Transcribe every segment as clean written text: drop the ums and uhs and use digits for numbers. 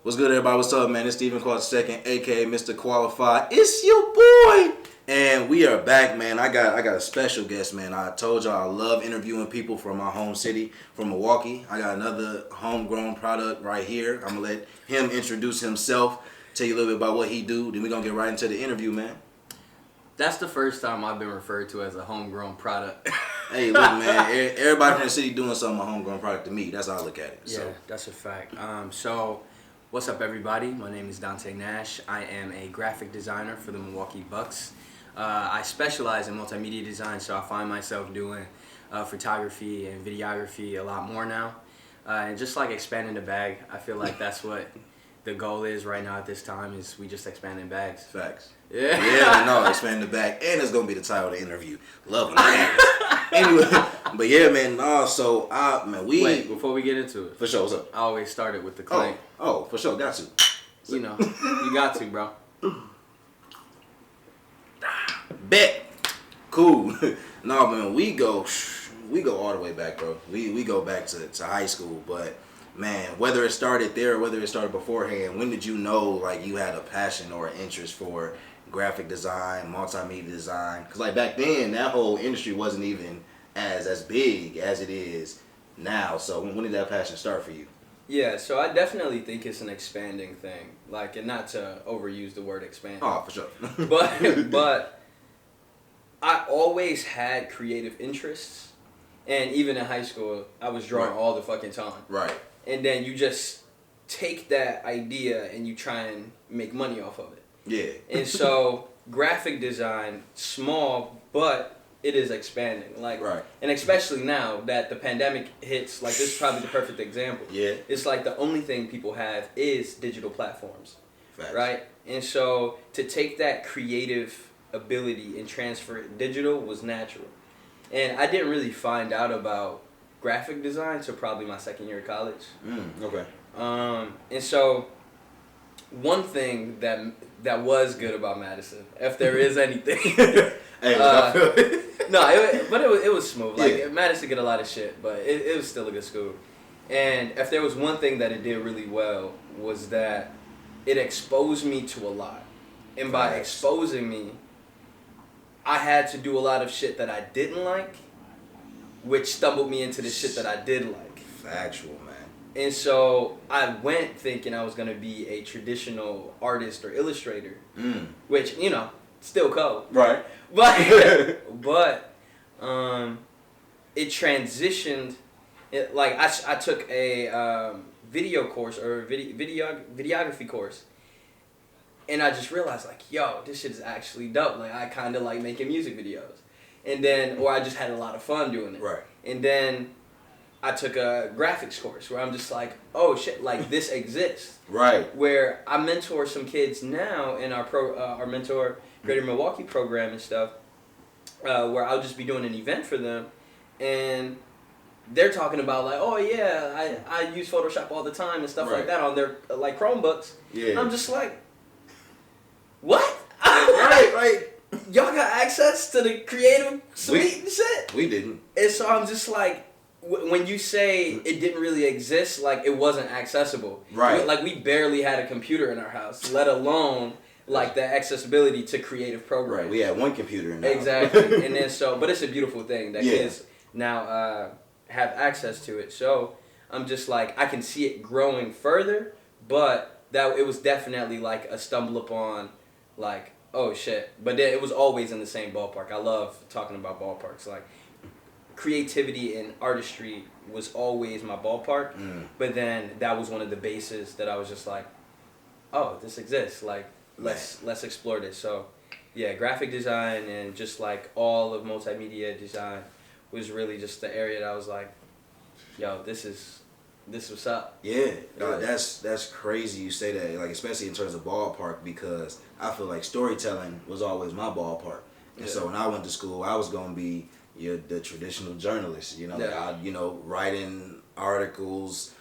What's good, everybody? What's up, man? It's Steven II, aka Mr. Qualified. It's your boy, and we are back, man. I got a special guest, man. I told y'all I love interviewing people from my home city, from Milwaukee. I got another homegrown product right here. I'm gonna let him introduce himself, tell you a little bit about what he do. Then we're gonna get right into the interview, man. That's the first time I've been referred to as a homegrown product. Hey, look, man. Everybody from the city doing something a homegrown product to me. That's how I look at it. Yeah, So. that's a fact. What's up, everybody? My name is Dante Nash. I am a graphic designer for the Milwaukee Bucks. I specialize in multimedia design, so I find myself doing photography and videography a lot more now. And just like expanding the bag, I feel like that's what the goal is right now at this time, is we just expanding bags. Facts. Yeah. Yeah, no, expand the back. And it's going to be the title of the interview. Loving the Anyway, but yeah, man, Wait, before we get into it. For sure, what's up? I always started with the claim. Oh, for sure, got to. You know, you got to, bro. Bet. Cool. No, man, we go all the way back, bro. We go back to high school, but man, whether it started there or whether it started beforehand, when did you know like you had a passion or an interest for graphic design, multimedia design? Because like back then, that whole industry wasn't even as big as it is now. So when did that passion start for you? Yeah, so I definitely think it's an expanding thing. Like, and not to overuse the word expand. Oh, for sure. but I always had creative interests. And even in high school, I was drawing all the fucking time. Right. And then you just take that idea and you try and make money off of it. Yeah. And so graphic design, small, but it is expanding. Like, right. And especially now that the pandemic hits, like this is probably the perfect example. Yeah. It's like the only thing people have is digital platforms. Facts. Right? And so to take that creative ability and transfer it digital was natural. And I didn't really find out about graphic design until probably my second year of college. Okay. And so one thing that was good about Madison, if there is anything, Hey, it was smooth. Like, yeah. Madison get a lot of shit, but it was still a good school. And if there was one thing that it did really well, was that it exposed me to a lot. And by exposing me, I had to do a lot of shit that I didn't like, which stumbled me into the shit that I did like. Factual, man. And so I went thinking I was going to be a traditional artist or illustrator, which, you know, still cool. Right. But it transitioned. I took a video course or videography course. And I just realized, like, yo, this shit is actually dope. Like, I kind of like making music videos. And then, or I just had a lot of fun doing it. Right. And then I took a graphics course where I'm just like, oh, shit, like, this exists. Right. Where I mentor some kids now in our Mentor Greater Milwaukee program and stuff, where I'll just be doing an event for them. And they're talking about, like, oh, yeah, I use Photoshop all the time and stuff like that on their, like, Chromebooks. Yeah. And I'm just like, what? right. Y'all got access to the creative suite and shit? We didn't. And so I'm just like, when you say it didn't really exist, like, it wasn't accessible. Right. Like, we barely had a computer in our house, let alone, like, the accessibility to creative programs. Right. We had one computer in there. Exactly. And then but it's a beautiful thing that kids now have access to it. So I'm just like, I can see it growing further, but that it was definitely like a stumble upon, like, oh shit. But then it was always in the same ballpark. I love talking about ballparks. Like, creativity and artistry was always my ballpark. But then that was one of the bases that I was just like, oh, this exists. Like, let's explore this. So yeah, graphic design and just like all of multimedia design was really just the area that I was like, yo, this what's up. Yeah, that's crazy you say that, like, especially in terms of ballpark, because I feel like storytelling was always my ballpark. And so when I went to school, I was going to be the traditional journalist, writing articles,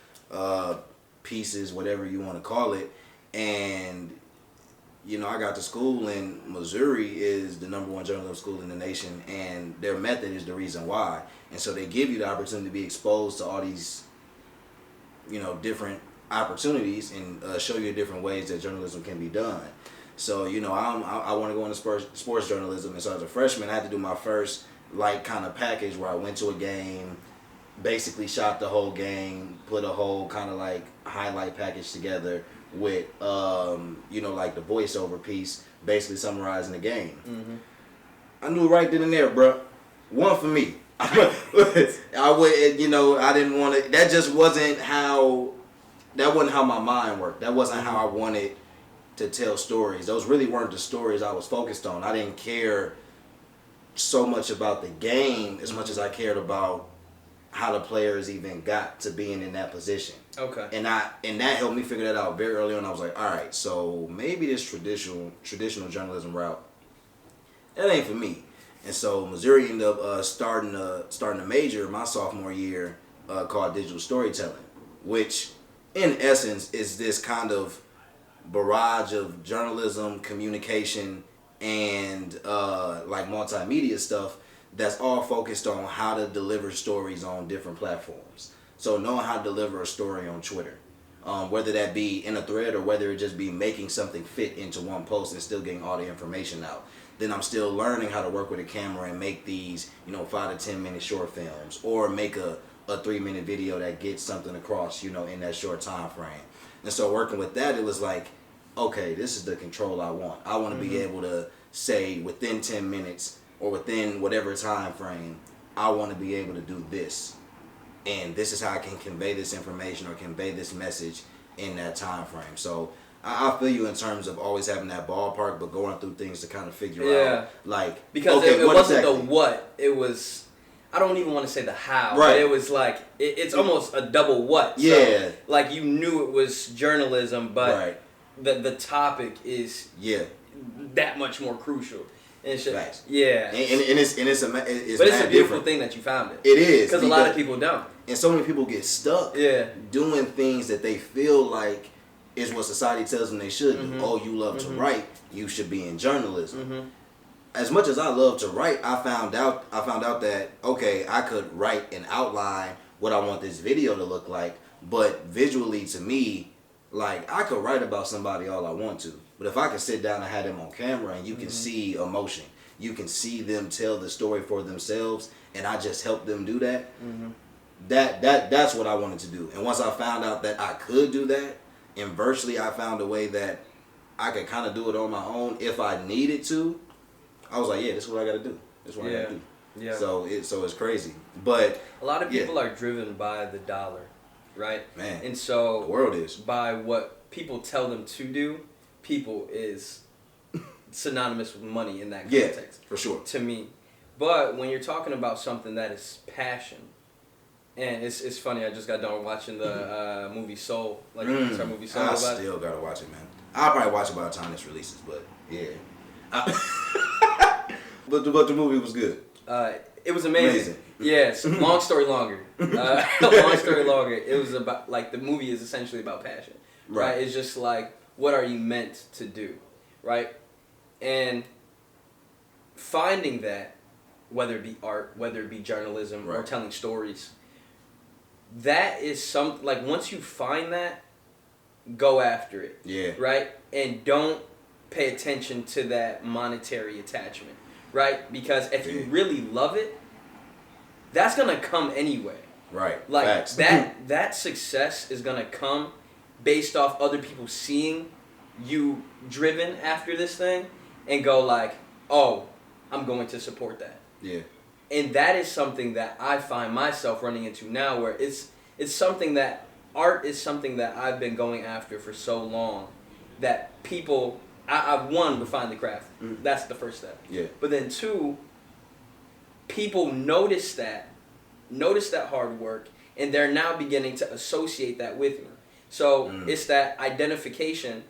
pieces, whatever you want to call it. And, I got to school, and Missouri is the #1 journalism school in the nation, and their method is the reason why. And so they give you the opportunity to be exposed to all these, different opportunities and show you different ways that journalism can be done. So, you know, I want to go into sports journalism, and so as a freshman, I had to do my first like kind of package where I went to a game, basically shot the whole game, put a whole kind of like highlight package together with you know, like the voiceover piece, basically summarizing the game. Mm-hmm. I knew right then and there, bro, one for me. I would, you know, I didn't want to. That just wasn't how. That wasn't how my mind worked. That wasn't how I wanted to tell stories. Those really weren't the stories I was focused on. I didn't care so much about the game as much as I cared about how the players even got to being in that position. Okay. And that helped me figure that out very early on. I was like, all right, so maybe this traditional journalism route, that ain't for me. And so Missouri ended up starting a major my sophomore year called digital storytelling, which in essence is this kind of barrage of journalism, communication, and like multimedia stuff that's all focused on how to deliver stories on different platforms. So knowing how to deliver a story on Twitter, whether that be in a thread or whether it just be making something fit into one post and still getting all the information out. Then I'm still learning how to work with a camera and make these, you know, 5 to 10 minute short films, or make a 3-minute video that gets something across, you know, in that short time frame. And so working with that, it was like, okay, this is the control I want. I want to be able to say within 10 minutes or within whatever time frame, I want to be able to do this. And this is how I can convey this information or convey this message in that time frame. So I feel you in terms of always having that ballpark, but going through things to kind of figure out, like, because okay, it wasn't exactly? the what, it was, I don't even want to say the how, right. But it was like, it's almost a double what. Yeah. So, like, you knew it was journalism, but right. the topic is that much more crucial. And shit. Facts. Yeah. And it's but it's a beautiful thing that you found it. It is. Because a lot of people don't. And so many people get stuck doing things that they feel like is what society tells them they should do. Oh, you love to write, you should be in journalism. As much as I love to write, I found out that, okay, I could write and outline what I want this video to look like, but visually to me, like, I could write about somebody all I want to. But if I can sit down and have them on camera and you can see emotion, you can see them tell the story for themselves, and I just help them do that, that's what I wanted to do. And once I found out that I could do that, and virtually I found a way that I could kind of do it on my own if I needed to, I was like, yeah, this is what I got to do. This is what I got to do. Yeah. So it's crazy. But a lot of people are driven by the dollar, right? Man. And so the world is. By what people tell them to do, people is synonymous with money in that context. Yeah, for sure. To me. But when you're talking about something that is passion, and it's funny, I just got done watching the movie Soul. Like, our movie Soul. I still got to watch it, man. I'll probably watch it by the time this releases, but yeah. But the movie was good. It was amazing. Yes. Long story longer. Long story longer. It was about, like, the movie is essentially about passion. Right? It's just like, what are you meant to do? Right? And finding that, whether it be art, whether it be journalism, or telling stories, that is like, once you find that, go after it. Yeah. Right? And don't pay attention to that monetary attachment. Right? Because if you really love it, that's gonna come anyway. Right. Like, facts. that success is gonna come based off other people seeing you driven after this thing and go like, oh, I'm going to support that. Yeah. And that is something that I find myself running into now, where it's something that art is something that I've been going after for so long that people, I've one, refined the craft. That's the first step. Yeah. But then two, people notice that hard work, and they're now beginning to associate that with me. So it's that identification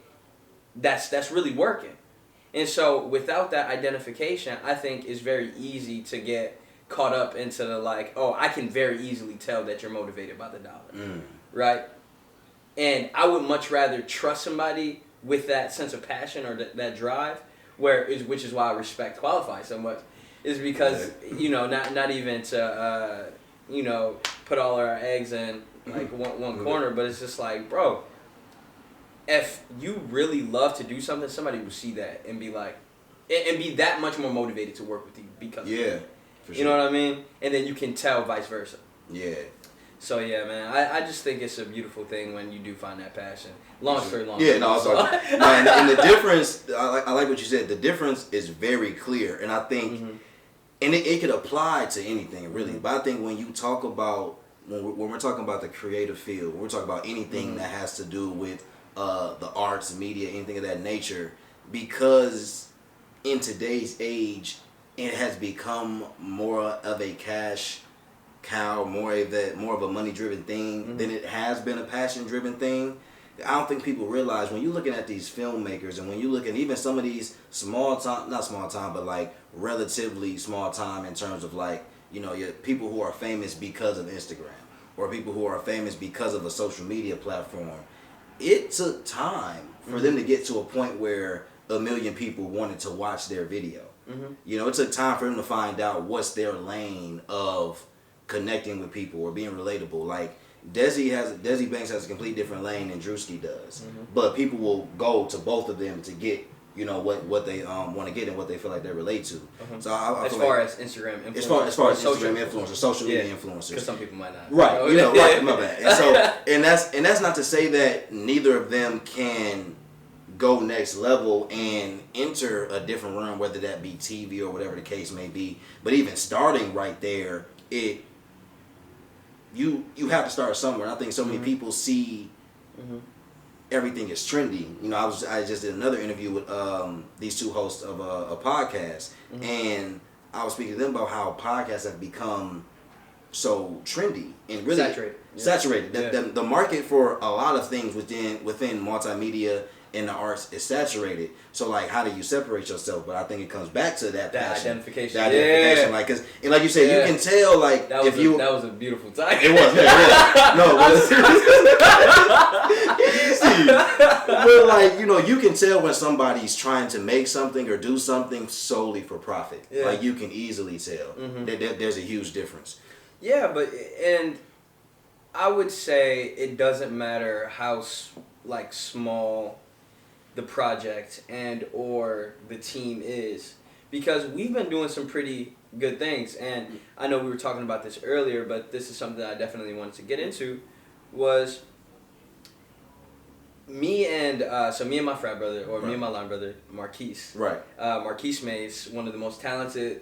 that's really working. And so without that identification, I think it's very easy to get caught up into the like, oh, I can very easily tell that you're motivated by the dollar. Right? And I would much rather trust somebody with that sense of passion or that drive, which is why I respect Qualified so much, is because, not even to, put all our eggs in like one corner, but it's just like, bro, if you really love to do something, somebody will see that and be like, and be that much more motivated to work with you because of it. For sure. You know what I mean? And then you can tell vice versa. Yeah. So yeah, man, I just think it's a beautiful thing when you do find that passion. Long story long. Yeah, no, so, and the difference, I like what you said. The difference is very clear, and I think, and it could apply to anything really. But I think when you talk about when we're talking about the creative field, when we're talking about anything that has to do with the arts, media, anything of that nature, because in today's age, it has become more of a cash cow, more of a money-driven thing than it has been a passion-driven thing. I don't think people realize when you're looking at these filmmakers and when you look at even some of these not small time, but like relatively small time in terms of like, you know, your people who are famous because of Instagram or people who are famous because of a social media platform. It took time for them to get to a point where 1 million people wanted to watch their video. You know, it took time for them to find out what's their lane of connecting with people or being relatable. Like Desi Banks has a complete different lane than Drewski does, but people will go to both of them to get, you know, what they want to get and what they feel like they relate to. So I as far as Instagram influencers, as far as Instagram influencers, social media influencers, because some people might not. Right, you know, right, my bad. And so and that's not to say that neither of them can go next level and enter a different realm, whether that be TV or whatever the case may be. But even starting right there, you have to start somewhere. And I think so many people see everything is trendy. You know, I just did another interview with these two hosts of a podcast, and I was speaking to them about how podcasts have become so trendy and really saturated. The market for a lot of things within multimedia and the arts is saturated. So like, how do you separate yourself? But I think it comes back to that passion, identification. Like, cause and like you said, you can tell like that was a beautiful time. It was. No, but like, you know, you can tell when somebody's trying to make something or do something solely for profit. Like you can easily tell that there's a huge difference. Yeah, and I would say it doesn't matter how like small the project and or the team is, because we've been doing some pretty good things. And I know we were talking about this earlier, but this is something that I definitely wanted to get into, was me and my frat brother, or me and my line brother, Marquise. Right. Marquise Mays, one of the most talented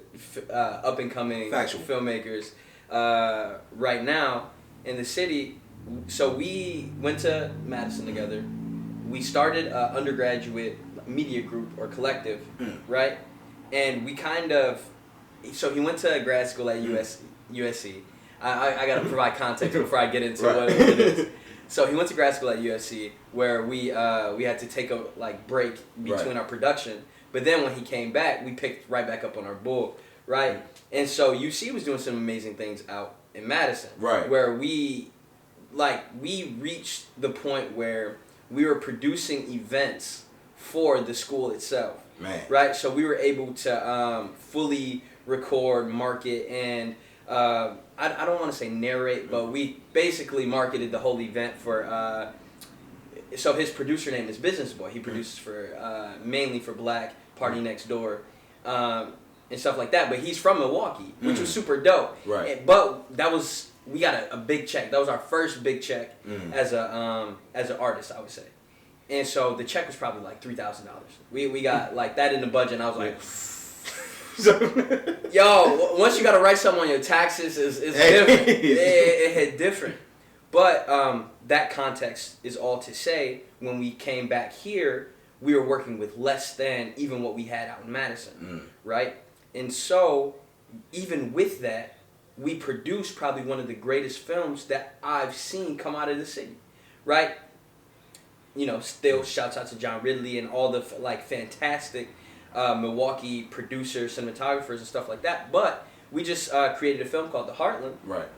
up and coming filmmakers right now in the city. So we went to Madison together. We started an undergraduate media group or collective, right? And we so he went to grad school at USC. I got to provide context before I get into what it is. So he went to grad school at USC, where we had to take a break between our production. But then when he came back, we picked right back up on our bull, right? And so UC was doing some amazing things out in Madison, right? Where we reached the point where we were producing events for the school itself. Man. Right? So we were able to fully record, market, and I don't want to say narrate, but we basically marketed the whole event for... so his producer name is Business Boy. He produces for mainly for Black, Party Next Door, and stuff like that. But he's from Milwaukee, which was super dope. Right. But that was... We got a big check. That was our first big check as an artist, I would say. And so the check was probably like $3,000. We got like that in the budget, and I was like, yo, once you got to write something on your taxes, it's different. It hit different. But that context is all to say, when we came back here, we were working with less than even what we had out in Madison, right? And so even with that, we produced probably one of the greatest films that I've seen come out of the city, right? You know, still shouts out to John Ridley and all the fantastic Milwaukee producers, cinematographers, and stuff like that. But we just created a film called The Heartland. Right.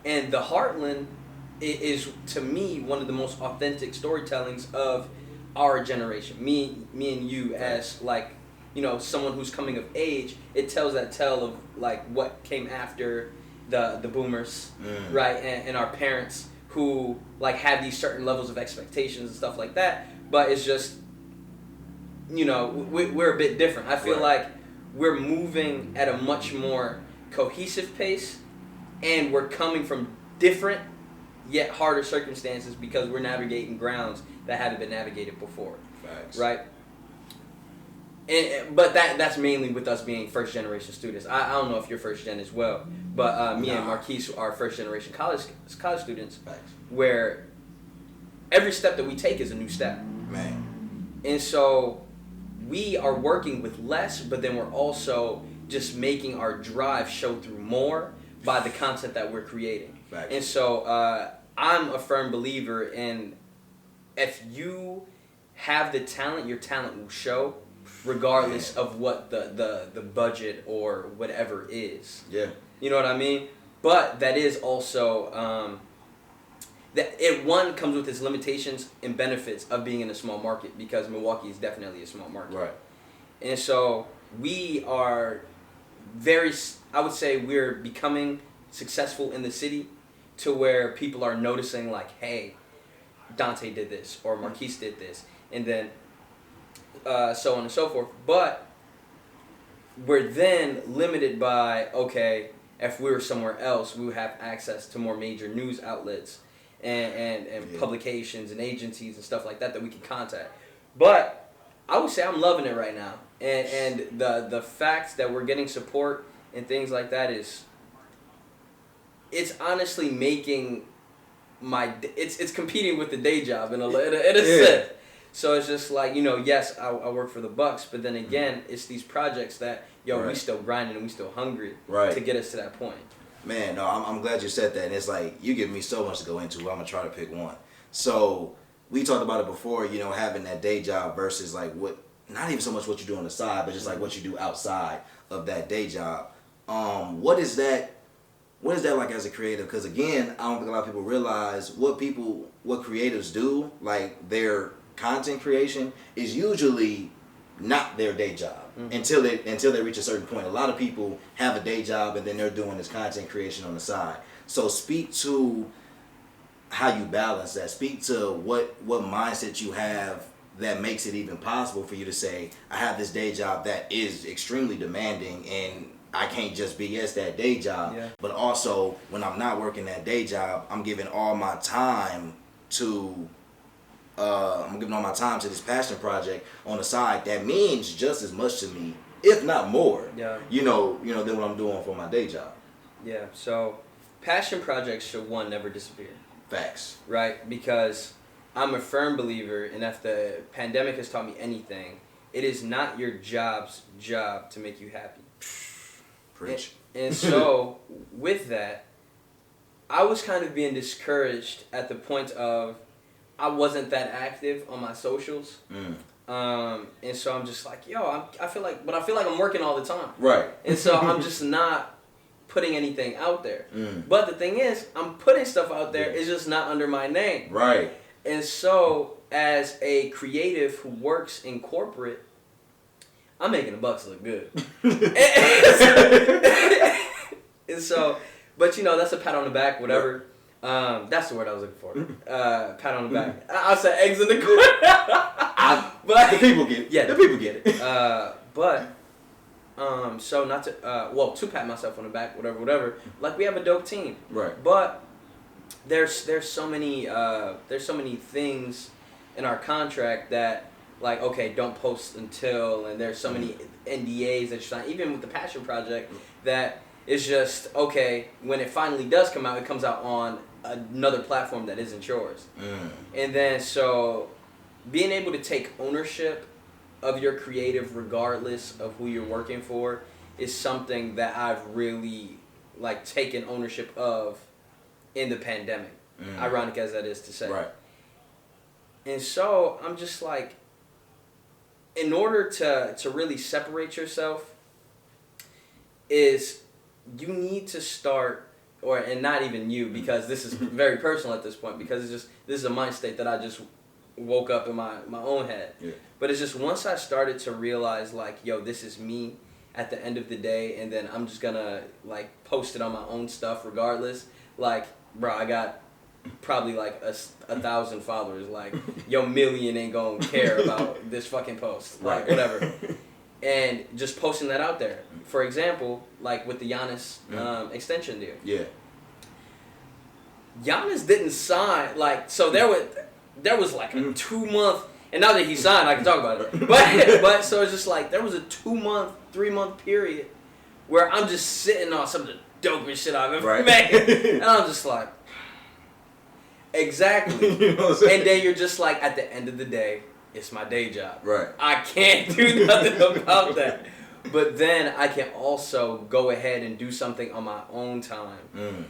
And The Heartland is, to me, one of the most authentic storytellings of our generation. Me and you as someone who's coming of age. It tells that tale of what came after the boomers, right, and our parents who like have these certain levels of expectations and stuff like that, but it's just, you know, we're a bit different. I feel like we're moving at a much more cohesive pace, and we're coming from different yet harder circumstances because we're navigating grounds that haven't been navigated before. Facts. Right? But that's mainly with us being first generation students. I don't know if you're first gen as well, but me and Marquise are first generation college students. Facts. Where every step that we take is a new step. Man. And so we are working with less, but then we're also just making our drive show through more by the content that we're creating. Facts. And so I'm a firm believer in, if you have the talent, your talent will show, regardless of what the budget or whatever is. Yeah. You know what I mean? But that is also one comes with its limitations and benefits of being in a small market, because Milwaukee is definitely a small market. Right. And so we are I would say we're becoming successful in the city to where people are noticing, like, hey, Dante did this or Marquise did this, and then so on and so forth. But we're then limited by, okay, if we were somewhere else, we would have access to more major news outlets and publications and agencies and stuff like that we can contact. But I would say I'm loving it right now. And the fact that we're getting support and things like that it's honestly making it's competing with the day job in a sense. So it's just like, you know, yes, I work for the Bucks, but then again, it's these projects that, we still grinding and we still hungry to get us to that point. Man, no, I'm glad you said that. And it's like, you give me so much to go into. I'm going to try to pick one. So we talked about it before, you know, having that day job versus like not even so much what you do on the side, but just like what you do outside of that day job. What is that like as a creative? Because again, I don't think a lot of people realize what creatives do, like their content creation is usually not their day job until they reach a certain point. A lot of people have a day job and then they're doing this content creation on the side. So speak to how you balance that. Speak to what mindset you have that makes it even possible for you to say, I have this day job that is extremely demanding and I can't just BS that day job. Yeah. But also, when I'm not working that day job, I'm giving all my time to this passion project on the side that means just as much to me, if not more. Yeah. You know, than what I'm doing for my day job. Yeah. So, passion projects should never disappear. Facts. Right? Because I'm a firm believer, and if the pandemic has taught me anything, it is not your job's job to make you happy. Preach. And so, with that, I was kind of being discouraged at the point of I wasn't that active on my socials. And so I'm just like, I feel like I'm working all the time. Right. And so I'm just not putting anything out there. But the thing is, I'm putting stuff out there. It's just not under my name. Right. And so, as a creative who works in corporate, I'm making the Bucks look good. And so, but that's a pat on the back, whatever. That's the word I was looking for. Pat on the back. I said eggs in the corner. But the people get it. Yeah, the people get it. So not to to pat myself on the back, whatever. Like, we have a dope team. Right. But there's so many things in our contract that, like, okay, don't post until, and there's so many NDAs that you sign, even with the passion project, that it's just, okay, when it finally does come out, it comes out on another platform that isn't yours. And then, so being able to take ownership of your creative regardless of who you're working for is something that I've really, like, taken ownership of in the pandemic. Ironic as that is to say. Right. And so I'm just like, in order to really separate yourself, is you need to start, and not even you, because this is very personal at this point, because this is a mind state that I just woke up in my own head. Yeah. But it's just, once I started to realize, like, this is me at the end of the day, and then I'm just gonna, like, post it on my own stuff regardless. Like, bro, I got probably like 1,000 followers. Like, your million ain't gonna care about this fucking post. Like, whatever. And just posting that out there. For example, like with the Giannis extension deal. Yeah. Giannis didn't sign, like, so there was like a 2-month, and now that he signed, I can talk about it. But so it's just like, there was a 2-month, 3-month period where I'm just sitting on some of the dopest shit I've ever made. And I'm just like, exactly. You know what I'm saying? And then you're just like, at the end of the day, it's my day job. Right. I can't do nothing about that. But then I can also go ahead and do something on my own time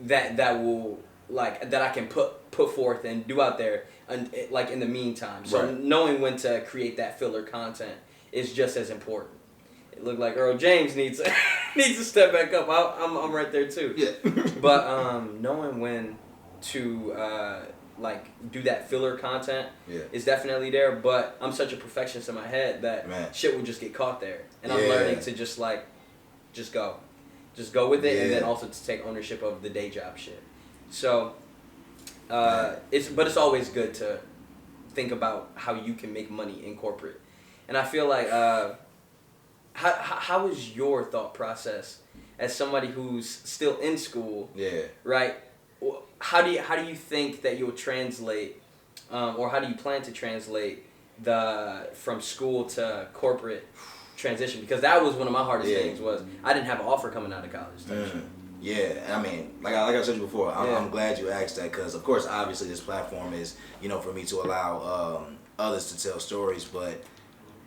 that will, like, that I can put forth and do out there, and like in the meantime. So knowing when to create that filler content is just as important. It looked like Earl James needs to step back up. I'm right there too. Yeah. But knowing when to like do that filler content is definitely there. But I'm such a perfectionist in my head that shit will just get caught there, and I'm learning to just go with it, and then also to take ownership of the day job shit. So it's always good to think about how you can make money in corporate, and I feel like how is your thought process as somebody who's still in school? Yeah. Right. How do you think that you'll translate, or how do you plan to translate the from school to corporate transition? Because that was one of my hardest things. Was I didn't have an offer coming out of college. Yeah, I mean, like I said before, I'm glad you asked that, because of course, obviously, this platform is, you know, for me to allow others to tell stories, but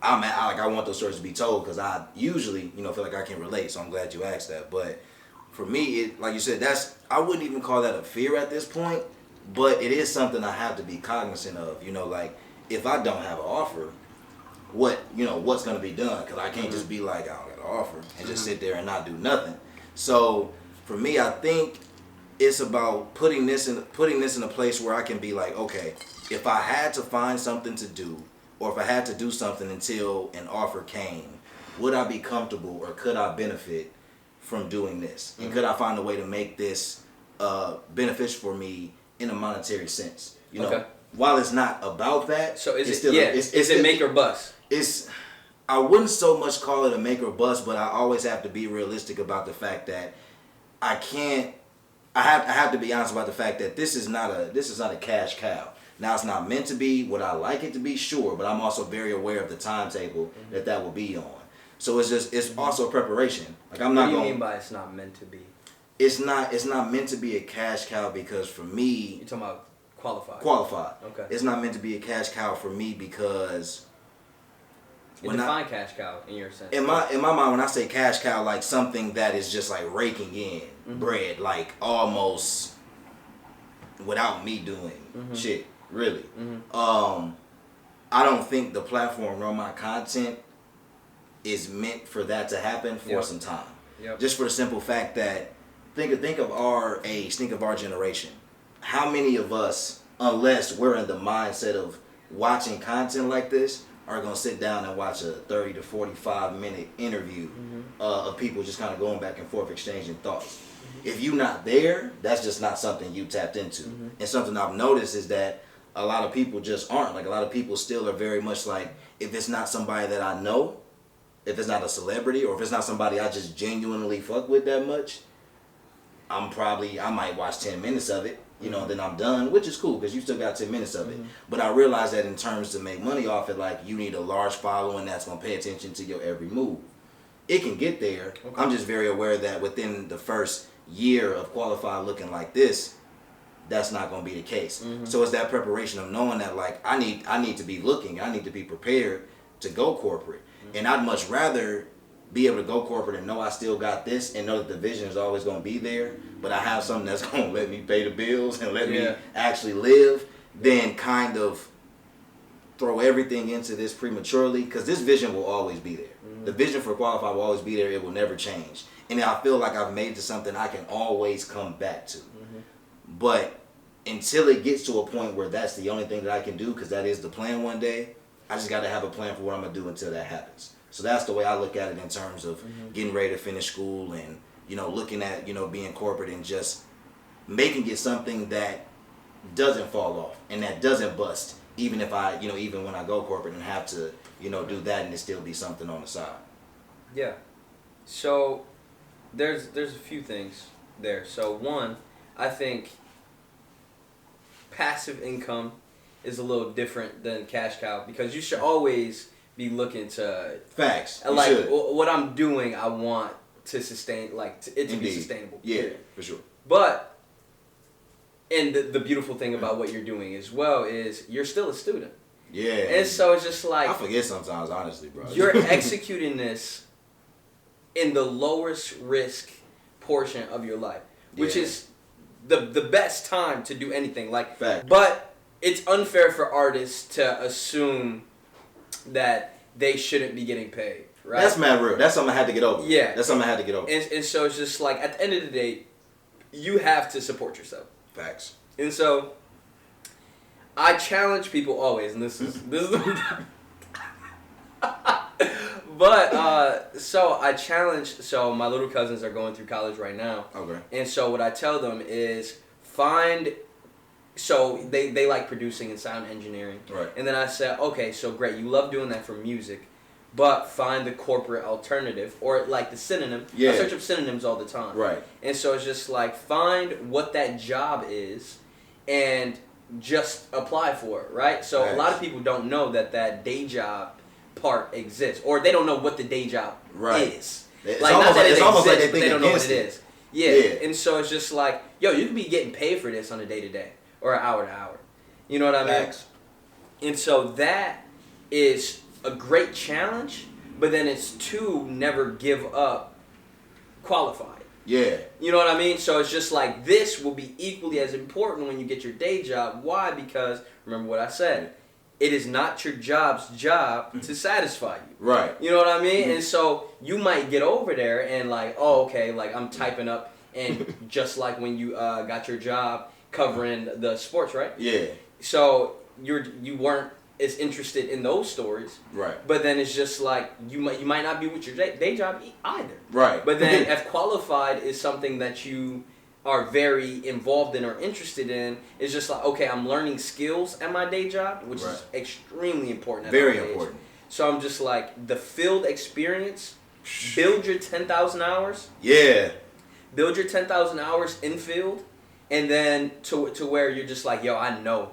I want those stories to be told, because I usually, you know, feel like I can relate. So I'm glad you asked that, but. For me, it, like you said, I wouldn't even call that a fear at this point, but it is something I have to be cognizant of. You know, like, if I don't have an offer, what's going to be done? Because I can't just be like, I don't got an offer, and just sit there and not do nothing. So for me, I think it's about putting this in a place where I can be like, okay, if I had to find something to do, or if I had to do something until an offer came, would I be comfortable, or could I benefit from doing this? And could I find a way to make this beneficial for me in a monetary sense? You know, while it's not about that, so is it make or bust? I wouldn't so much call it a make or bust, but I always have to be realistic about the fact that I have to be honest about the fact that this is not a cash cow. Now, it's not meant to be what I like it to be, sure, but I'm also very aware of the timetable that will be on. So it's also preparation. Like, I'm not. What do you mean by it's not meant to be? It's not meant to be a cash cow, because for me, you're talking about qualified. Okay. It's not meant to be a cash cow for me, because define cash cow in your sense. In my mind, when I say cash cow, like something that is just like raking in bread, like almost without me doing shit. Really. I don't think the platform or my content is meant for that to happen for some time. Just for the simple fact that think of our age, think of our generation. How many of us, unless we're in the mindset of watching content like this, are going to sit down and watch a 30 to 45 minute interview of people just kind of going back and forth, exchanging thoughts? If you're not there, that's just not something you tapped into. And something I've noticed is that a lot of people just aren't. Like, a lot of people still are very much like, if it's not somebody that I know, if it's not a celebrity, or if it's not somebody I just genuinely fuck with that much, I might watch 10 minutes of it, you know, then I'm done, which is cool, because you still got 10 minutes of it. But I realize that in terms to make money off it, like, you need a large following that's going to pay attention to your every move. It can get there. I'm just very aware that within the first year of Qualified looking like this, that's not going to be the case. So it's that preparation of knowing that, like, I need to be looking, I need to be prepared to go corporate. And I'd much rather be able to go corporate and know I still got this, and know that the vision is always going to be there, but I have something that's going to let me pay the bills and let me actually live, than kind of throw everything into this prematurely, because this vision will always be there. The vision for Qualified will always be there. It will never change. And I feel like I've made it to something I can always come back to. But until it gets to a point where that's the only thing that I can do, because that is the plan one day, I just got to have a plan for what I'm going to do until that happens. So that's the way I look at it in terms of getting ready to finish school, and, you know, looking at, you know, being corporate, and just making it something that doesn't fall off and that doesn't bust, even if I, even when I go corporate and have to, do that and it still be something on the side. Yeah. So there's a few things there. So one, I think passive income is a little different than cash cow because you should always be looking to facts. Like what I'm doing, I want to sustain, like it to be sustainable. Yeah, for sure. But and the beautiful thing about what you're doing as well is you're still a student. Yeah. And so it's just like I forget sometimes, honestly, bro. You're executing this in the lowest risk portion of your life, which is the best time to do anything. Like, fact. But it's unfair for artists to assume that they shouldn't be getting paid, right? That's mad real. That's something I had to get over. Yeah. That's something I had to get over. And so it's just like, at the end of the day, you have to support yourself. Facts. And so I challenge people always, and this is but so I challenge. So my little cousins are going through college right now. Okay. And so what I tell them is find. So they like producing and sound engineering. Right. And then I said, okay, so great, you love doing that for music, but find the corporate alternative or like the synonym. Yeah. I search up synonyms all the time. Right. And so it's just like find what that job is and just apply for it, right? So Nice. A lot of people don't know that day job part exists, or they don't know what the day job is. It's like almost not that like, it it's almost exists, like they but they think don't know what against it it. is. Yeah. And so it's just like, yo, you could be getting paid for this on a day to day or an hour to hour. You know what I mean? Facts. And so that is a great challenge, but then it's to never give up qualified. Yeah. You know what I mean? So it's just like this will be equally as important when you get your day job. Why? Because remember what I said. It is not your job's job to satisfy you. Right. You know what I mean? And so you might get over there and like, oh, okay, like I'm typing up and just like when you got your job covering the sports, right? Yeah. So you weren't as interested in those stories. Right. But then it's just like you might not be with your day job either. Right. But then if qualified is something that you are very involved in or interested in, it's just like, okay, I'm learning skills at my day job, which is extremely important. Very important. So I'm just like, the field experience, build your 10,000 hours. Yeah. Build your 10,000 hours in field, and then to where you're just like, yo, I know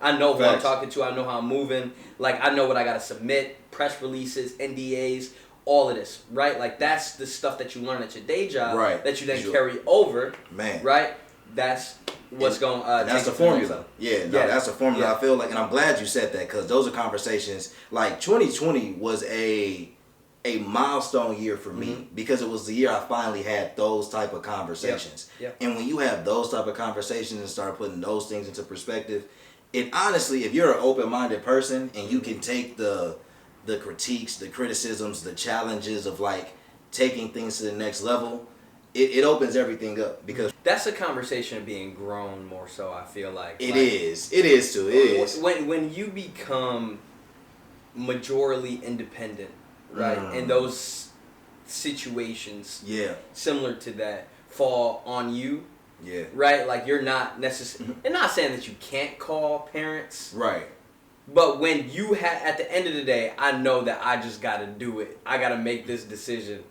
who I'm talking to, I know how I'm moving, like I know what I gotta submit, press releases, NDAs, all of this, right? Like that's the stuff that you learn at your day job, right, that you then carry over, man, right? That's what's going. That's the formula. Yeah, no, that's the formula. Yeah. I feel like, and I'm glad you said that because those are conversations. Like 2020 was a milestone year for me because it was the year I finally had those type of conversations. Yep. And when you have those type of conversations and start putting those things into perspective, it honestly, if you're an open-minded person and you can take the critiques, the criticisms, the challenges of like taking things to the next level, it opens everything up because that's a conversation of being grown more so. I feel like it is too. It is when you become majorly independent, right? And those situations, similar to that, fall on you. Yeah. Right? Like you're not necessarily. I'm not saying that you can't call parents. Right. But when you at the end of the day, I know that I just got to do it. I got to make this decision.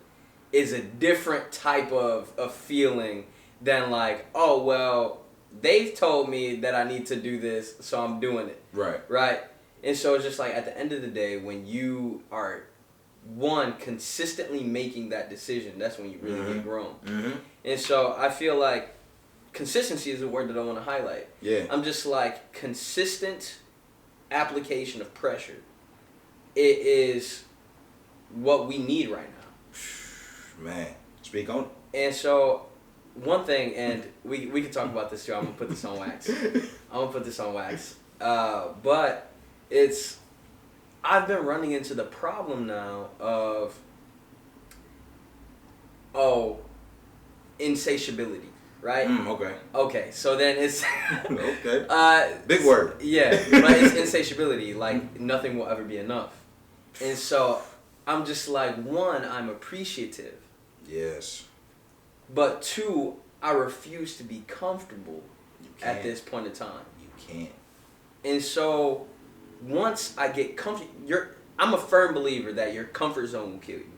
Is a different type of feeling than like, oh well, they've told me that I need to do this, so I'm doing it. Right. Right. And so it's just like at the end of the day, when you are consistently making that decision, that's when you really get grown. And so I feel like consistency is a word that I want to highlight. Yeah. I'm just like consistent application of pressure. It is what we need right now. Man, speak on it. And so one thing, and we can talk about this too. I'm gonna put this on wax. But I've been running into the problem now of insatiability. Right? Okay, so then it's... okay. Big word. Yeah, but it's insatiability. Like, nothing will ever be enough. And so, I'm just like, one, I'm appreciative. Yes. But two, I refuse to be comfortable at this point in time. You can't. And so once I get comfortable, I'm a firm believer that your comfort zone will kill you.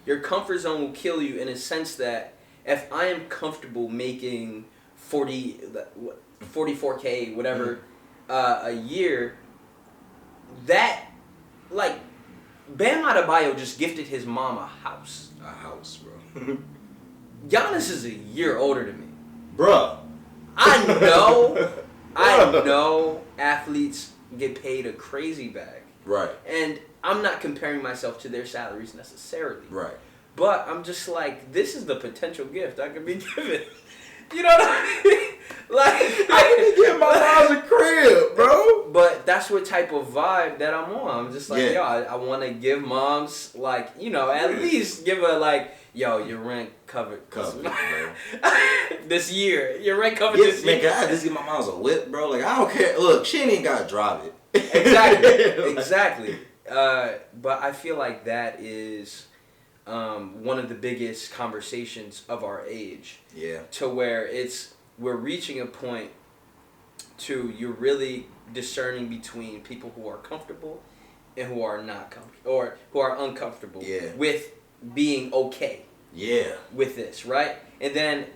Your comfort zone will kill you in a sense that if I am comfortable making 44K, whatever, a year, that, like, Bam Adebayo just gifted his mom a house. A house, bro. Giannis is a year older than me. Bruh. I know athletes get paid a crazy bag. Right. And I'm not comparing myself to their salaries necessarily. Right. But I'm just like, this is the potential gift I could be given. You know what I mean? Like, I can get my mom's a crib, bro. But that's what type of vibe that I'm on. I'm just like, yo, I want to give moms, like, you know, at least give her, like, yo, your rent covered. Bro. This year. Your rent covered this year. Man, can I just give my mom's a whip, bro? Like, I don't care. Look, she ain't got to drive it. Exactly. But I feel like that is one of the biggest conversations of our age. Yeah. To where we're reaching a point to you're really discerning between people who are comfortable and who are not comfortable, or who are uncomfortable with being okay. Yeah. With this, right? And then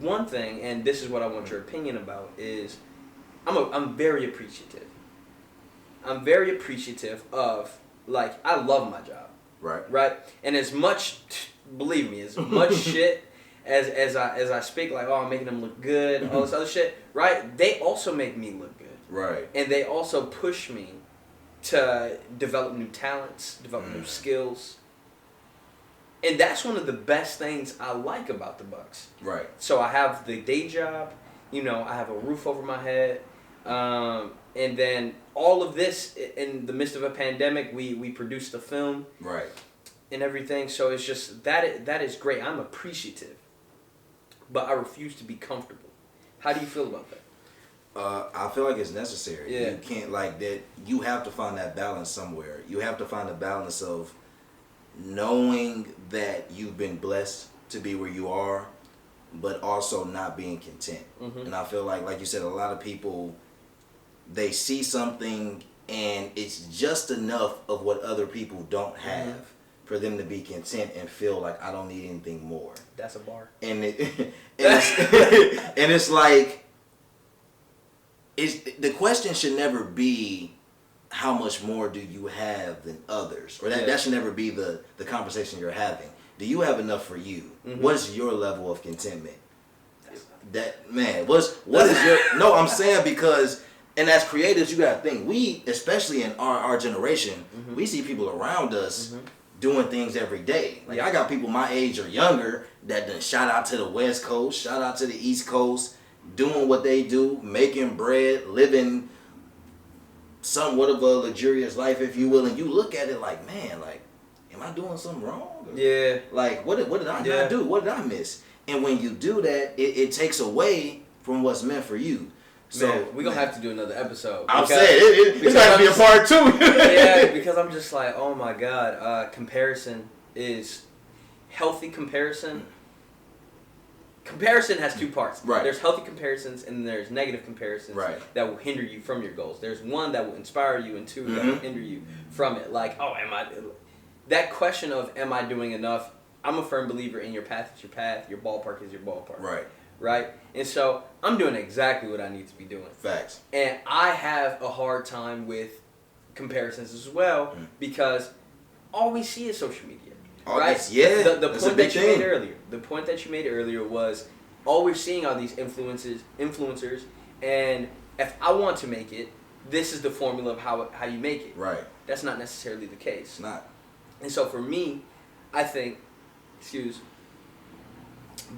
one thing, and this is what I want your opinion about, is I'm very appreciative. I'm very appreciative of, like, I love my job. Right. Right? And as much, believe me, as much shit as I speak, like, oh, I'm making them look good, all this other shit, right? They also make me look good. Right. And they also push me to develop new talents, develop new skills. And that's one of the best things I like about the Bucks. Right. So I have the day job, you know, I have a roof over my head, and then all of this in the midst of a pandemic, we produced a film, right, and everything. So it's just that is great. I'm appreciative, but I refuse to be comfortable. How do you feel about that? I feel like it's necessary. Yeah. You can't, like, that. You have to find that balance somewhere. You have to find a balance of knowing that you've been blessed to be where you are, but also not being content. And I feel like you said, a lot of people, they see something and it's just enough of what other people don't have for them to be content and feel like, I don't need anything more. That's a bar. And it's like, the question should never be how much more do you have than others, or that should never be the conversation you're having. Do you have enough for you? What is your level of contentment? What is your? No, I'm saying, because, and as creatives, you gotta think, we, especially in our generation, we see people around us doing things every day. Like, I got people my age or younger that done shout out to the West Coast, shout out to the East Coast, doing what they do, making bread, living somewhat of a luxurious life, if you will, and you look at it like, man, like, am I doing something wrong? Yeah. Like, what did I not do? What did I miss? And when you do that, it takes away from what's meant for you. So man, we're going to have to do another episode. I'm saying, it's got to be a part 2. Yeah, because I'm just like, oh my God, comparison is healthy comparison. Comparison has two parts. Right. There's healthy comparisons and there's negative comparisons that will hinder you from your goals. There's one that will inspire you and two that will hinder you from it. Like, oh, that question of, am I doing enough? I'm a firm believer in your path is your path, your ballpark is your ballpark. Right. Right? And so I'm doing exactly what I need to be doing. Facts. And I have a hard time with comparisons as well because all we see is social media. Right? The point that you made earlier. The point that you made earlier was all we're seeing are these influencers, and if I want to make it, this is the formula of how you make it. Right. That's not necessarily the case. It's not. And so for me, I think,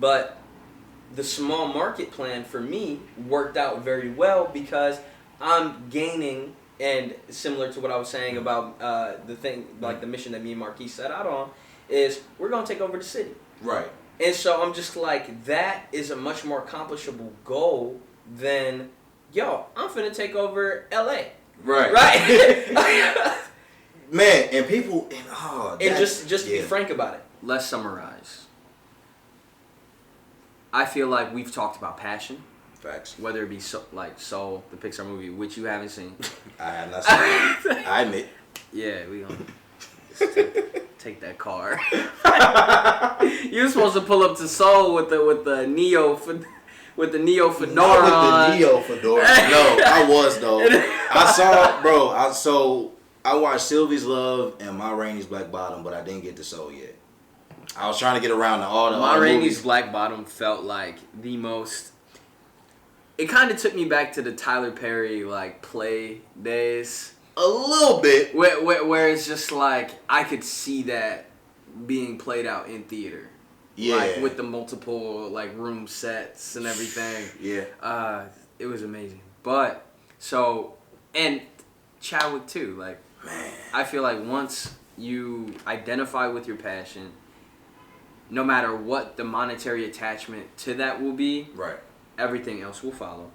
but the small market plan for me worked out very well because I'm gaining, and similar to what I was saying about the thing, like the mission that me and Marquis set out on, is we're going to take over the city. Right. And so I'm just like, that is a much more accomplishable goal than, yo, I'm finna take over LA. Right. Right? Man, and people, and just to be frank about it, let's summarize. I feel like we've talked about passion. Facts. Whether it be Soul, the Pixar movie, which you haven't seen. I have not seen it. I admit. Yeah, we gonna take that car. You were supposed to pull up to Soul with the Neo fedora Not with the on. Neo fedora. No, I was though. I saw, bro. I watched Sylvie's Love and Ma Rainey's Black Bottom, but I didn't get to Soul yet. I was trying to get around to all the Ma Rainey's movies. Black Bottom felt like the most. It kind of took me back to the Tyler Perry like play days. A little bit. Where it's just like I could see that being played out in theater. Yeah. Like with the multiple like room sets and everything. Yeah. It was amazing. But so and Chadwick too. Like Man. I feel like once you identify with your passion, no matter what the monetary attachment to that will be, Right. everything else will follow.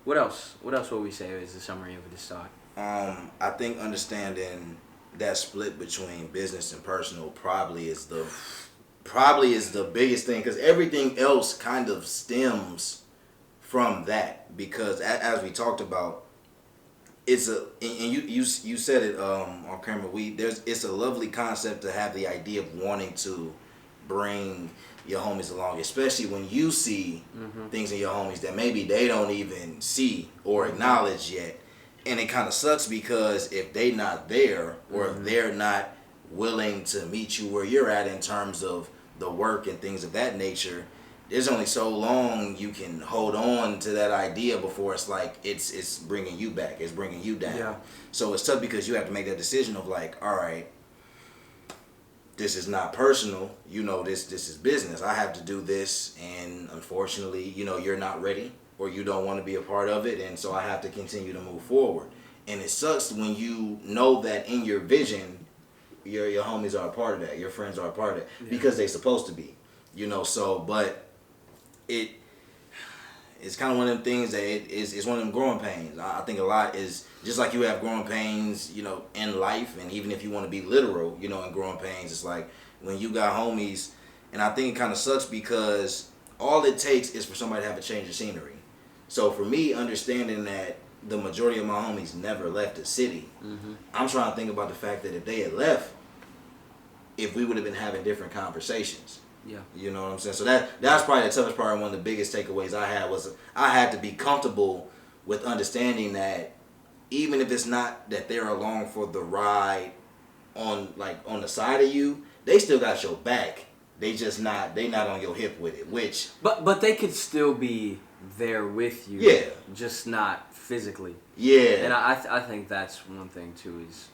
What else? What else will we say is the summary of this talk? I think understanding that split between business and personal probably is the biggest thing, because everything else kind of stems from that. Because as we talked about, it's and you said it on camera. It's a lovely concept to have the idea of wanting to bring your homies along, especially when you see things in your homies that maybe they don't even see or acknowledge yet. And it kind of sucks because if they not there or if they're not willing to meet you where you're at in terms of the work and things of that nature, there's only so long you can hold on to that idea before it's like it's bringing you back, it's bringing you down. Yeah. So it's tough because you have to make that decision of like, all right, this is not personal, this is business. I have to do this, and unfortunately, you're not ready or you don't want to be a part of it, and so I have to continue to move forward. And it sucks when you know that in your vision, your homies are a part of that, your friends are a part of it, because they're supposed to be, so, but it's kind of one of them things that it's one of them growing pains. I think a lot is just like you have growing pains, in life, and even if you want to be literal, in growing pains, it's like when you got homies, and I think it kind of sucks because all it takes is for somebody to have a change of scenery. So for me, understanding that the majority of my homies never left the city, I'm trying to think about the fact that if they had left, if we would have been having different conversations. Yeah. You know what I'm saying? So that's probably the toughest part, and one of the biggest takeaways I had was I had to be comfortable with understanding that even if it's not that they're along for the ride on the side of you, they still got your back. They not on your hip with it, which But they could still be there with you. Yeah. Just not physically. Yeah. And I think that's one thing too, is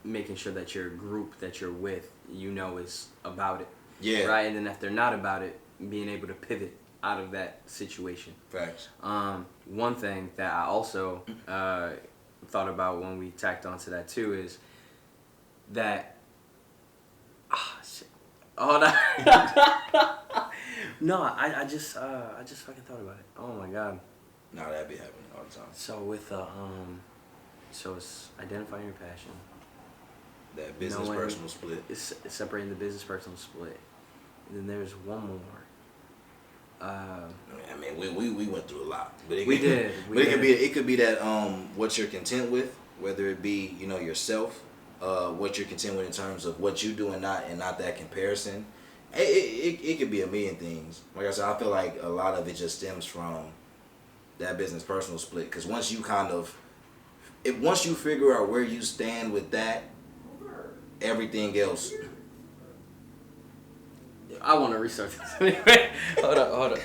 making sure that your group that you're with, is about it. Yeah. Right? And then if they're not about it, being able to pivot out of that situation. Facts. One thing that I also thought about when we tacked onto that too is that shit. Hold on. No, I just fucking thought about it. Oh my god. No, that be happening all the time. So with so it's identifying your passion. That business personal split. It's separating the business personal split. And then there's one more. I mean, we went through a lot, but it could be that what you're content with, whether it be yourself, what you're content with in terms of what you do and not that comparison. It could be a million things. Like I said, I feel like a lot of it just stems from that business personal split. Because once you figure out where you stand with that, everything else. I want to restart this anyway. Hold up.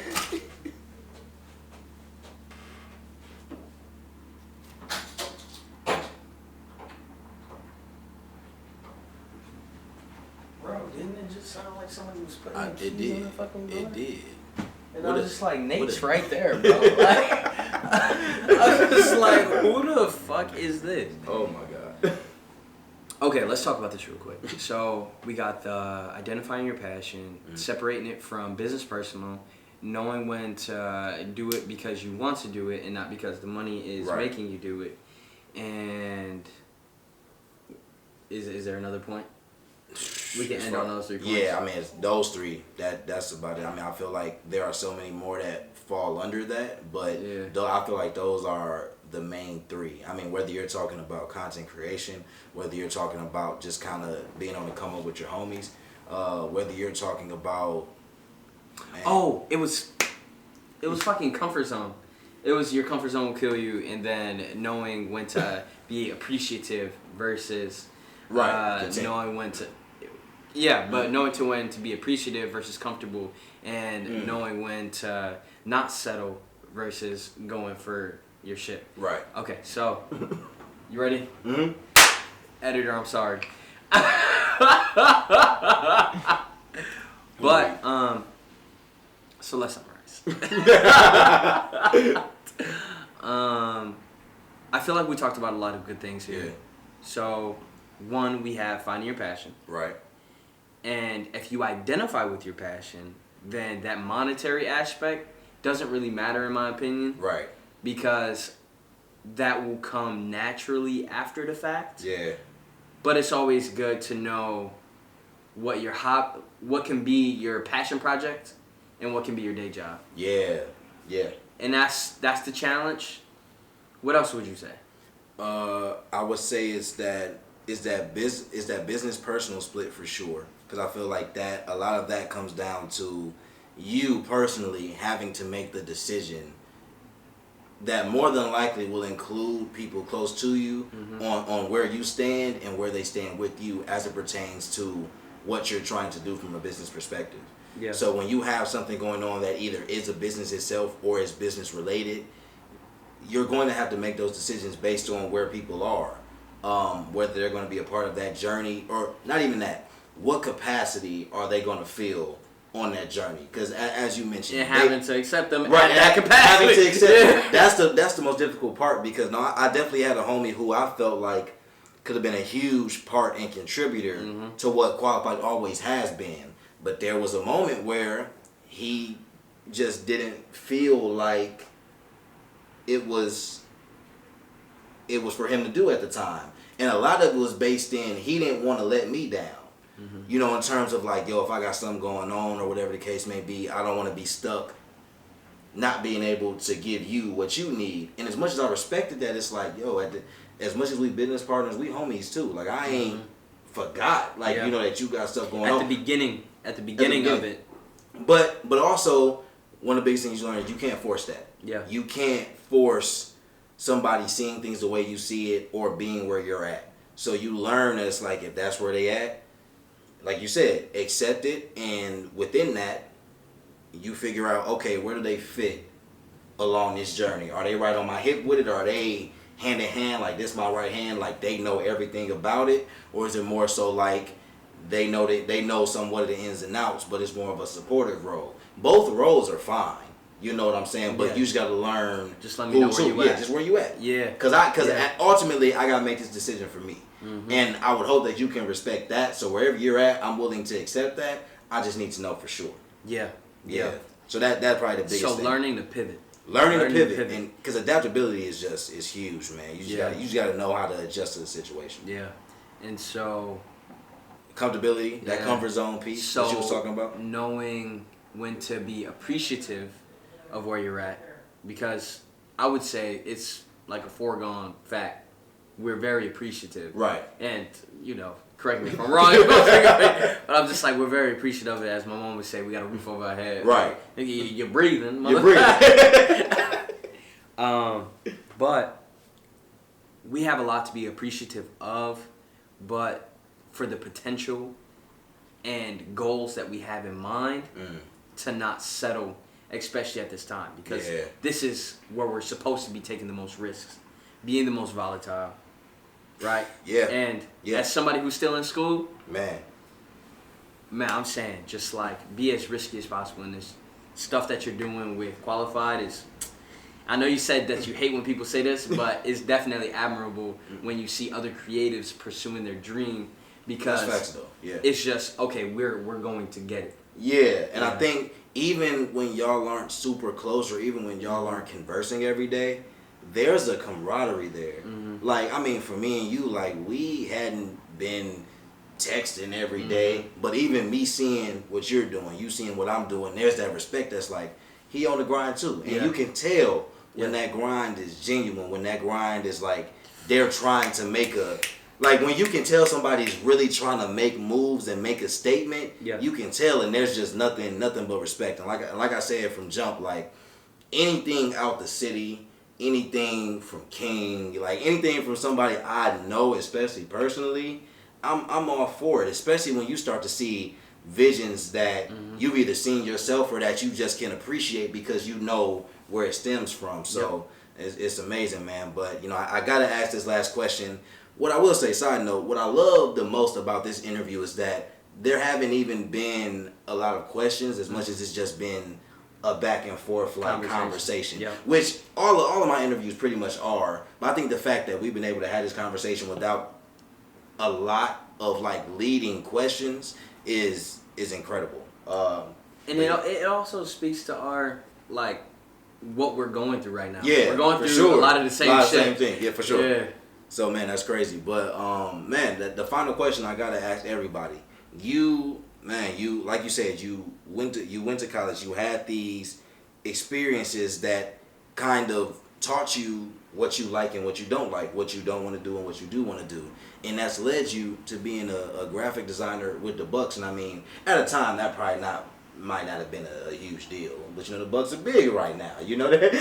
Bro, didn't it just sound like somebody was putting keys in the fucking door? It did. And I was just like, Nate's right there, bro. I was just like, who the fuck is this? Oh my god. Okay, let's talk about this real quick. So we got the identifying your passion, separating it from business personal, knowing when to do it because you want to do it and not because the money is making you do it. And is there another point? We can end on those 3 points. Yeah, I mean, it's those 3. That's about it. I mean, I feel like there are so many more that fall under that, but though I feel like those are the main 3. I mean, whether you're talking about content creation, whether you're talking about just kind of being on the come up with your homies, whether you're talking about. Man. Oh, it was fucking comfort zone. It was your comfort zone will kill you, and then knowing when to be appreciative versus knowing when to. Yeah, but knowing when to be appreciative versus comfortable, and knowing when to not settle versus going for your shit. Right. Okay, so you ready? Mm-hmm. Editor, I'm sorry. But so let's summarize. I feel like we talked about a lot of good things here. Yeah. So, one, we have finding your passion. Right. And if you identify with your passion, then that monetary aspect doesn't really matter in my opinion. Right. Because that will come naturally after the fact. Yeah. But it's always good to know what what can be your passion project and what can be your day job. Yeah. Yeah. And that's the challenge. What else would you say? I would say is that business personal split for sure, because I feel like that a lot of that comes down to you personally having to make the decision that more than likely will include people close to you on where you stand and where they stand with you as it pertains to what you're trying to do from a business perspective. Yeah. So when you have something going on that either is a business itself or is business related, you're going to have to make those decisions based on where people are, whether they're going to be a part of that journey or not even that. What capacity are they going to feel on that journey? Because as you mentioned, having to accept them right, at that capacity. Having to accept that's the most difficult part, because no, I definitely had a homie who I felt like could have been a huge part and contributor to what Qualified always has been. But there was a moment where he just didn't feel like it was for him to do at the time. And a lot of it was based in he didn't want to let me down. You know, in terms of like, yo, if I got something going on or whatever the case may be, I don't want to be stuck not being able to give you what you need. And as much as I respected that, it's like, yo, as much as we business partners, we homies too. Like, I ain't forgot, like, you know, that you got stuff going on. At the beginning of it. But also, one of the biggest things you learn is you can't force that. Yeah. You can't force somebody seeing things the way you see it or being where you're at. So you learn that it's like, if that's where they at, like you said, accept it, and within that, you figure out, okay, where do they fit along this journey? Are they right on my hip with it? Are they hand in hand, like this my right hand, like they know everything about it? Or is it more so like they know somewhat of the ins and outs, but it's more of a supportive role? Both roles are fine. You know what I'm saying? But you just got to learn. Just let me know where you at. Yeah, just where you at. Yeah. Because ultimately, I got to make this decision for me. And I would hope that you can respect that. So wherever you're at, I'm willing to accept that. I just need to know for sure. Yeah. So that's probably the biggest thing. So learning to pivot. Learning to pivot. And because adaptability is huge, man. You just got to know how to adjust to the situation. Yeah. And so comfortability, that comfort zone piece that you was talking about. Knowing when to be appreciative of where you're at, because I would say it's like a foregone fact. We're very appreciative. Right. And, you know, correct me if I'm wrong, but I'm just like, we're very appreciative of it. As my mom would say, we got a roof over our head. Right. You're breathing. You're breathing. But we have a lot to be appreciative of, but for the potential and goals that we have in mind, to not settle, especially at this time, because this is where we're supposed to be taking the most risks, being the most volatile, right? Yeah. And as somebody who's still in school, man, I'm saying just like be as risky as possible in this stuff that you're doing with Qualified. Is, I know you said that you hate when people say this, but it's definitely admirable when you see other creatives pursuing their dream, because that's facts, though. Yeah. It's just okay. We're going to get it. Yeah, and I think even when y'all aren't super close, or even when y'all aren't conversing every day, there's a camaraderie there. Like, I mean, for me and you, like, we hadn't been texting every day, but even me seeing what you're doing, you seeing what I'm doing, there's that respect that's like, he on the grind too. And you can tell when that grind is genuine, when that grind is like, they're trying to make like when you can tell somebody's really trying to make moves and make a statement, you can tell, and there's just nothing but respect. And like I said from jump, like anything out the city, anything from King, like anything from somebody I know, especially personally, I'm all for it, especially when you start to see visions that you've either seen yourself or that you just can appreciate because you know where it stems from. So it's amazing, man. But, you know, I got to ask this last question. What I will say, side note, what I love the most about this interview is that there haven't even been a lot of questions as much as it's just been a back and forth like conversation. Which all of my interviews pretty much are. But I think the fact that we've been able to have this conversation without a lot of like leading questions is incredible. And it also speaks to our like what we're going through right now. Yeah, we're going through a lot of the same shit. Same thing. Yeah, for sure. Yeah. So man, that's crazy. But man, the final question I gotta ask everybody. You like you said, you went to college. You had these experiences that kind of taught you what you like and what you don't like, what you don't want to do and what you do want to do. And that's led you to being a graphic designer with the Bucks. And I mean, at a time that probably might not have been a huge deal, but you know the Bucks are big right now. You know that.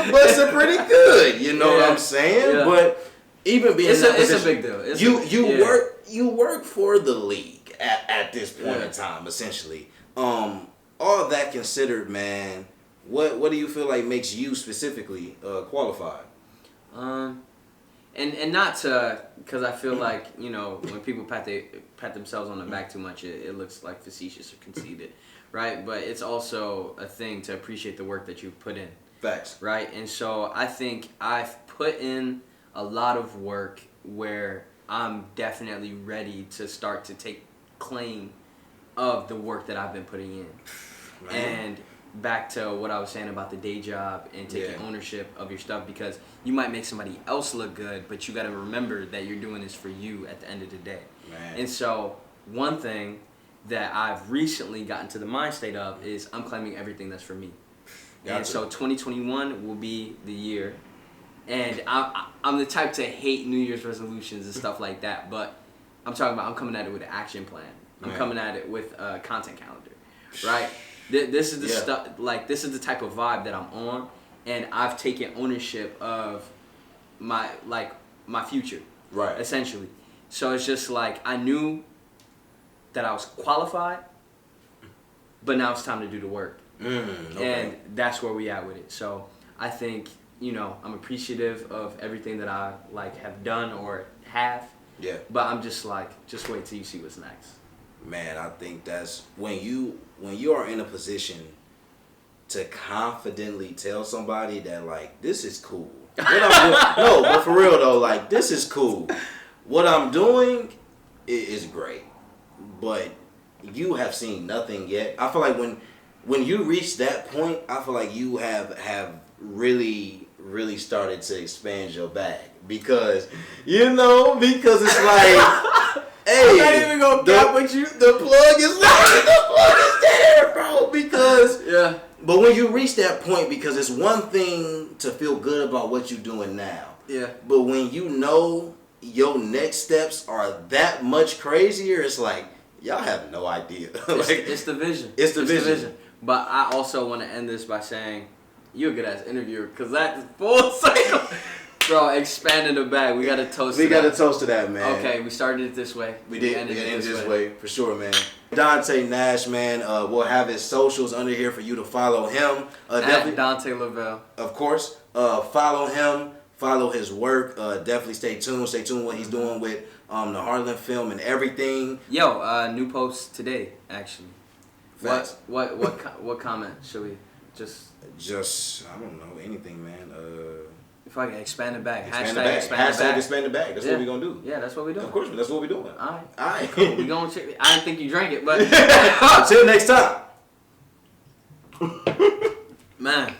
The Bucks are pretty good. You know what I'm saying? Yeah. But even being it's a big deal. You work for the league at this point in time, essentially. All that considered, man, what do you feel like makes you specifically qualified? And not to, because I feel like, you know, when people pat themselves on the back too much, it looks like facetious or conceited, right? But it's also a thing to appreciate the work that you've put in. Facts. Right? And so I think I've put in a lot of work where I'm definitely ready to start to take claim of the work that I've been putting in. Man. And back to what I was saying about the day job and taking ownership of your stuff, because you might make somebody else look good, but you got to remember that you're doing this for you at the end of the day. Man. And so one thing that I've recently gotten to the mind state of is I'm claiming everything that's for me. And so 2021 will be the year. And I'm the type to hate New Year's resolutions and stuff like that, but I'm coming at it with an action plan. I'm coming at it with a content calendar, right? This is the stuff, like this is the type of vibe that I'm on, and I've taken ownership of my future, right? Essentially. So it's just like I knew that I was qualified, but now it's time to do the work, and that's where we at with it. So I think, you know, I'm appreciative of everything that I have done or have. Yeah. But I'm just just wait till you see what's next. Man, I think that's when you are in a position to confidently tell somebody that this is cool. No, but for real though, this is cool. What I'm doing is great, but you have seen nothing yet. I feel like when you reach that point, I feel like you have really started to expand your bag because it's like. Hey, I'm not even gonna cap with you. The plug is there, bro. Because but when you reach that point, because it's one thing to feel good about what you're doing now. Yeah. But when you know your next steps are that much crazier, it's like y'all have no idea. It's the vision. It's the vision. But I also want to end this by saying you're a good ass interviewer because that's full cycle. Bro, expanding the bag. We got to toast to that. We got to toast to that, man. Okay, we started it this way. We ended it this way. For sure, man. Dante Nash, man. We'll have his socials under here for you to follow him. At Dante Lavelle. Of course. Follow him. Follow his work. Definitely stay tuned. Stay tuned what he's doing with the Harlan film and everything. Yo, new post today, actually. Facts. What comment should we just I don't know, anything, man. If I can expand the bag. Hashtag expand the bag. That's what we're going to do. Yeah, that's what we're doing. Of course, that's what we're doing. All right. Cool. We going to check it. I didn't think you drank it, but until next time. Man.